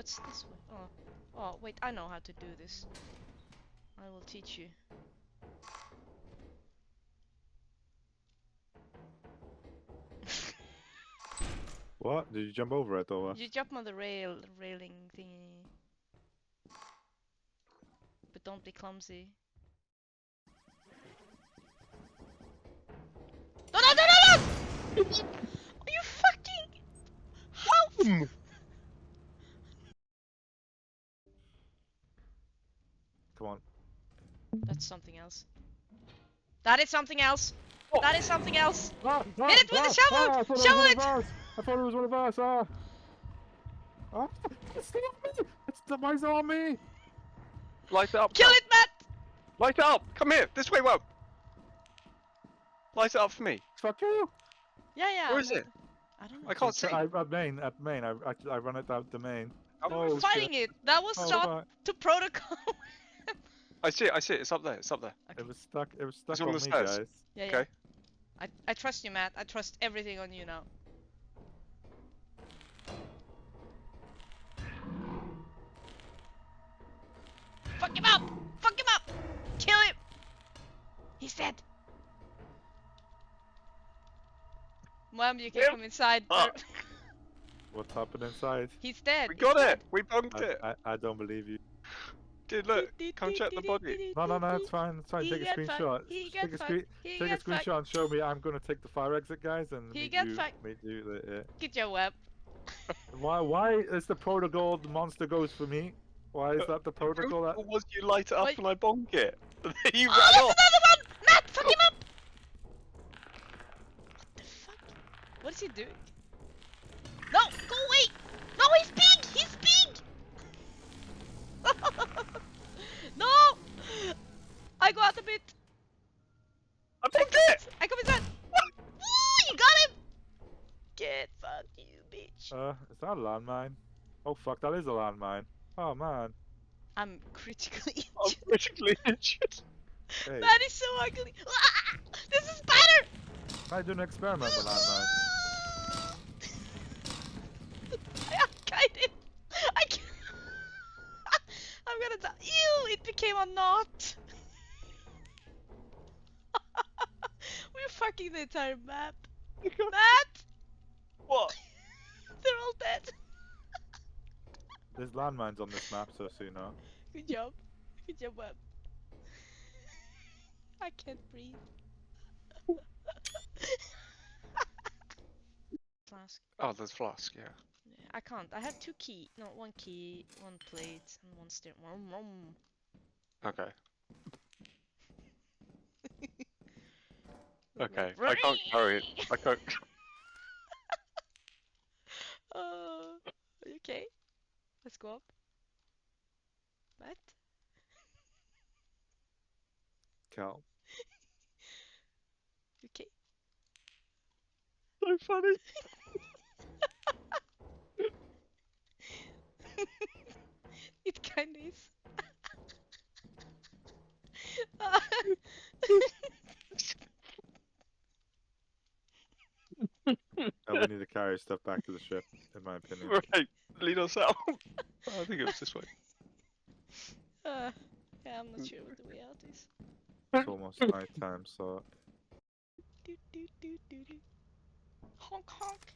what's this way? Oh. Oh, wait, I know how to do this. I will teach you. What? Did you jump over it or what? You jump on the railing thingy. But don't be clumsy. No, no, no, no, no! Are you fucking... How? Come on. That's something else. That is something else! Oh. That is something else! Ah, Hit it with the shovel! I thought Shovel it it! was one of us! I thought it was one of us! It's still on me! It's the mice on me! Light it up. Kill Cal. it, Matt! Light it up. Come here. This way, Whoa. Light it up for me. Fuck you! Yeah, yeah. Where is it? I don't know. I can't see. At main. I run it out the main. We're Oh, fighting shit. it. That was Oh, shot fuck. to protocol. I see it. I see it. It's up there. It's up there. It was stuck. It was stuck It's on on the me, stairs. guys. Yeah, Okay. yeah. I trust you, Matt. I trust everything on you now. Fuck him up! Fuck him up! Kill him! He's dead. Mom, you can Yep. come inside. Ah. What's happened inside? He's dead. We he's got dead. it. We bunked it. I don't believe you. Dude, look. Come check the body. No, it's fine. It's fine. He Take a got screenshot. He Take got a, fucked. He take a got fucked. screenshot and show me. I'm gonna take the fire exit, guys, and He meet got you. fucked. Meet you. Get your web. Why is the protocol the monster goes for me? Why is that the protocol? That... What was you light it up Wait. and I bonk it? You Oh, ran there's off. another one! Matt, fuck him up! What the fuck? What is he doing? No, go away! No, he's big! He's big! No! I go out a bit. I bonked it. I come inside. Woo! You got him! Get fucked, you bitch. Is that a landmine? Oh fuck, that is a landmine. Oh man. I'm critically I'm injured. critically injured. Hey, That is so ugly. Ah! There's a spider! I do an experiment with landmines. I got it. I can't. I'm gonna die. Ew! It became a knot. We're fucking the entire map. Matt! What? They're all dead. There's landmines on this map, so you know. Good job. Good job, Web. I can't breathe. Flask. Oh, there's flask. Yeah. Yeah, I can't. I have one key, one plate, and one steer. Okay. Okay. I can't carry it. I can't. Are you okay? Let's go up. Matt? Cal. You okay? So funny. It kinda is. We need to carry stuff back to the ship, in my opinion. Right. Lead us out. I think it was this way. Yeah, I'm not sure what the way out is. It's almost night time, so Do, do, do, do, do. Honk honk.